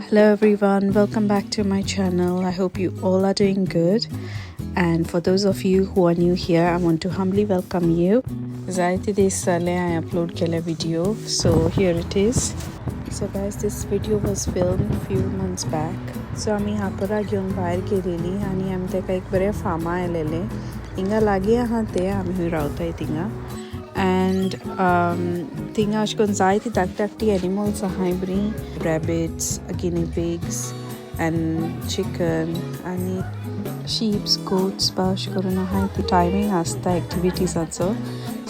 Hello everyone, welcome back to my channel. I hope you all are doing good. And for those of you who are new here, I want to humbly welcome you. Zaiti days sale I upload kela video, so here it is. So guys, this video was filmed a few months back. So आम्ही हापरा घेऊन बाहेर गेलेली आणि आम्ही तेका एक बरे pharma आलेले. हिंगा लागीं आहा ते आम्ही रावताय थिंगा. And थिंगा अशकोन जायती धाकटी animals आहाय बरी. Rabbits, guinea pigs, and chicken, आणि sheeps, goats बाश करून आहाय ती टायमिंग आसता activitiesाचो.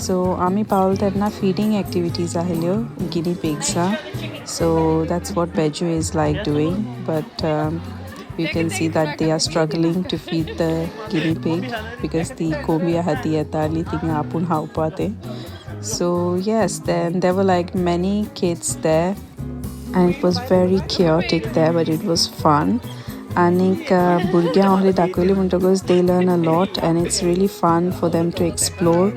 So आम्ही पावल तेन्ना feeding activities आहिल्यो guinea pigs'a. So that's what Beju is like doing, but you can see that they are struggling to feed the guinea pig because the kombia hati atali tinga apun haupate. So yes, then there were like many kids there and it was very chaotic there, but it was fun. And burgya only dakwili muntagos they learn a lot and it's really fun for them to explore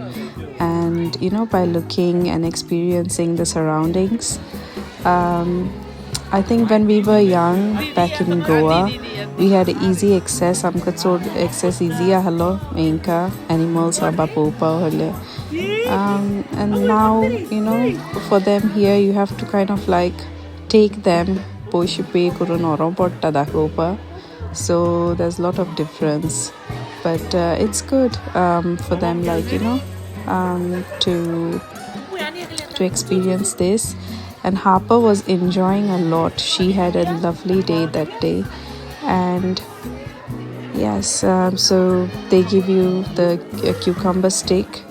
and by looking and experiencing the surroundings. I think when we were young back in Goa, we had easy access. Amka so access easy hello inka animals aba popa hole. And now for them here you have to kind of like take them poshipe kuronoro potta dakopa. So there's a lot of difference, but it's good for them like to experience this. And Harper was enjoying a lot. She had a lovely day that day. And yes, so they give you the cucumber stick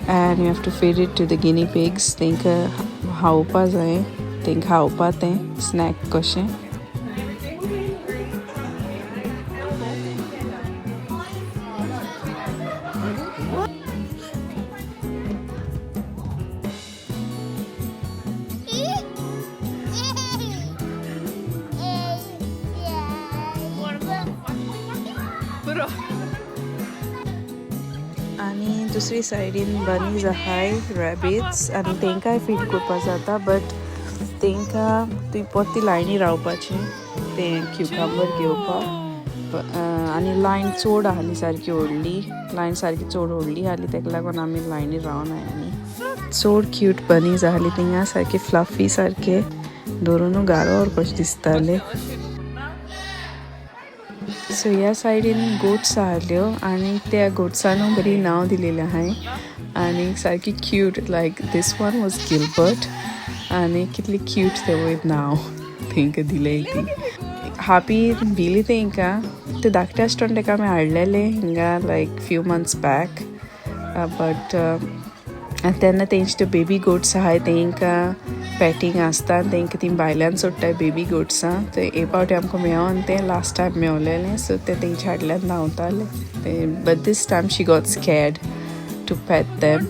and you have to feed it to the guinea pigs. Think haupa snack koshe. आणि दुसरी साइडीन bunnies आहाय rabbit's आणि तेंकाय feed करपा जाता, but तेंका ती परती लायनी रावपाची ते क्युकंबर घेवपाक. आणि लायन चड आहली सारकी व्हडली, लायन सारकी चड व्हडली आहली तेका लागून आमी लायनी रावनाय. आनी चड क्यूट बनीज आहली थिंगा सारके फ्लफी सारके धरून गारो कशे दिसताले. सो ह्या सायडीन गोट्स आहल्यो आणि त्या गोट्सांक बरी नांव दिलेली आहाय आणि सारकी cute. Like this one was Gilbert आणि कितली क्यूट ते वयर नांव तेंका दिलें ती. हापी भिली तेंका ते धाकटे आसतना तेका आमी हाडलेले हिंगा लायक फ्यू मंथ्स बॅक, बट तेन्ना तेंचे ते बेबी गोट्स आहाय तेंका पॅटींग आसता तेंका ती भायल्यान सोडटाय बेबी गोट्सां. ते हे पावटी आमकां मेळोन ते लास्ट टायम मेवलेलें, सो ते तेंच्या हाडल्यान धांवताले ते. But this time she got scared to pet them.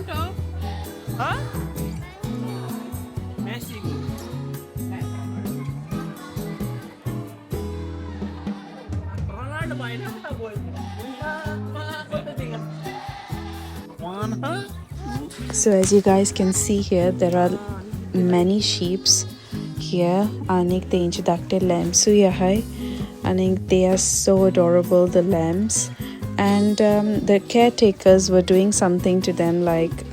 So as you guys can see here, there are many sheeps here and तेंचे धाकटे lambs आहाय and they are so adorable, the lambs. And the caretakers were doing something to them, like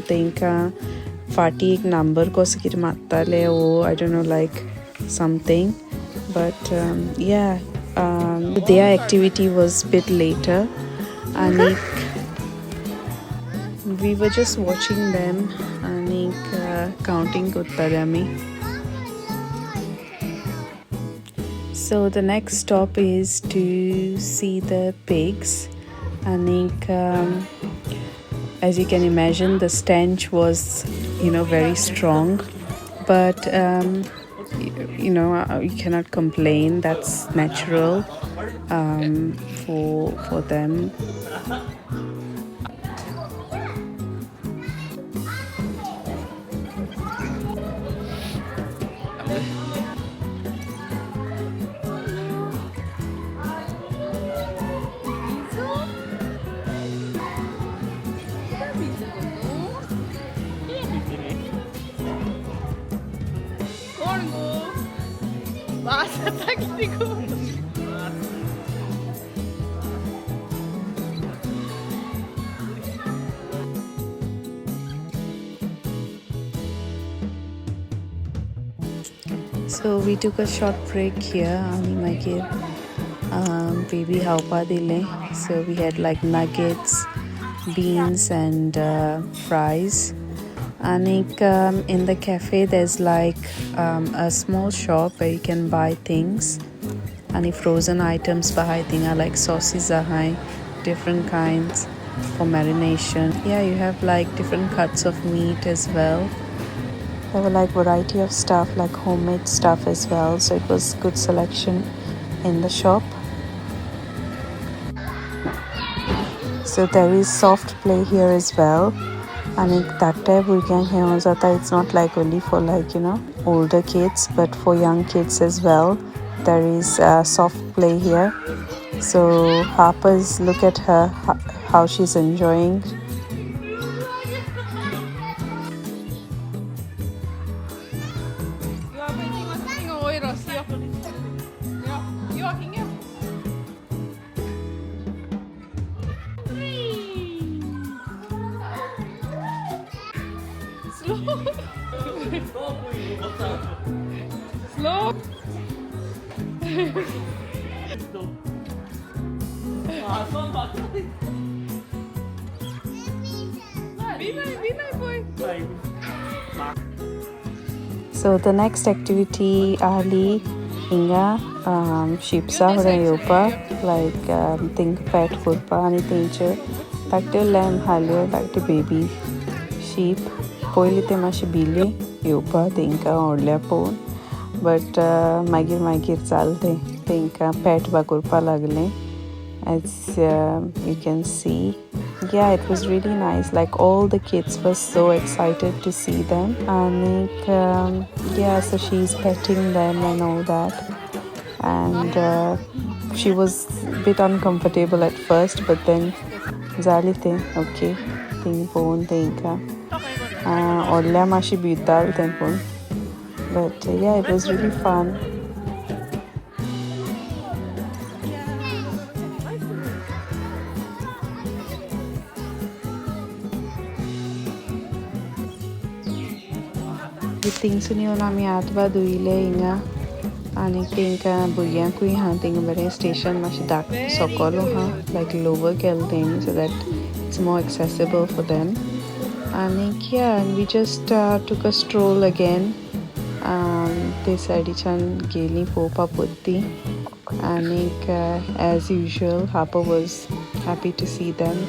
तेंका फाटी एक number कसो कितें मारताले or I don't know, like something. But their activity was a bit later and we were just watching them and counting kottale ami. So the next stop is to see the pigs and as you can imagine the stench was very strong, but you cannot complain. That's natural for them. So we took a short break here आणि मागीर baby खावपा दिले. So we had like nuggets, beans and fries. And in the cafe there's like a small shop where you can buy things. And frozen items behind are like sauces are different kinds for marination. Yeah, you have like different cuts of meat as well. There were like variety of stuff, like homemade stuff as well. So it was good selection in the shop. So there is soft play here as well. And it's not like only for like, you know, older kids, but for young kids as well. There is soft play here. So Harper's, look at her, how she's enjoying. Slow. So the next activity Ali Inga sheepsa yopa like think pet kurpa ani tinche takte lamb halio takte baby sheep poilite mashi bili yopa tinka orля pon but magir chalte tinka pet ba kurpa lagle as you can see. Yeah, it was really nice. Like all the kids were so excited to see them. And yeah, so she's petting them and all that. And she was a bit uncomfortable at first, but then Zalite, okay, ting pon tinka. Orля mashi bital ten pon. But yeah, it was really fun. Things in your name atva duile inga ani tinka buryan kui hunting bare station mashi dak sokolo ha like lower kelding so that it's more accessible for them. And yeah, and we just took a stroll again. This adichan geli popa putti and as usual Harper was happy to see them.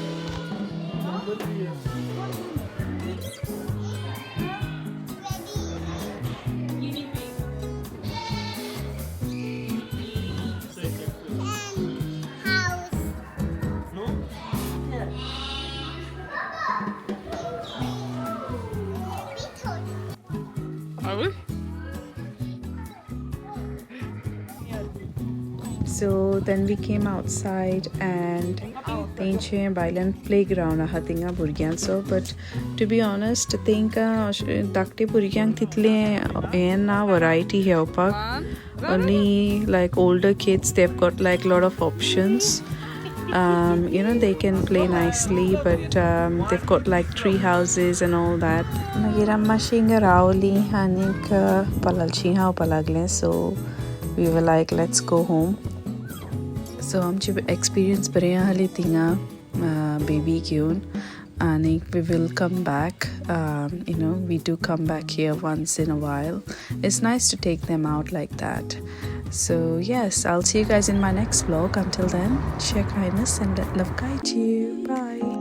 So then we came outside and tenche violent playground hatinga burgyan so but to be honest tinka dakte burgyan title na variety here pak only like older kids they've got like a lot of options. You know, they can play nicely, but they've got like tree houses and all that. So we were like, let's go home. So आमची experience बरे आली थिंगा baby घेऊन and we will come back. You know, we do come back here once in a while. It's nice to take them out like that. So yes, I'll see you guys in my next vlog. Until then, share kindness and let love guide you. Bye.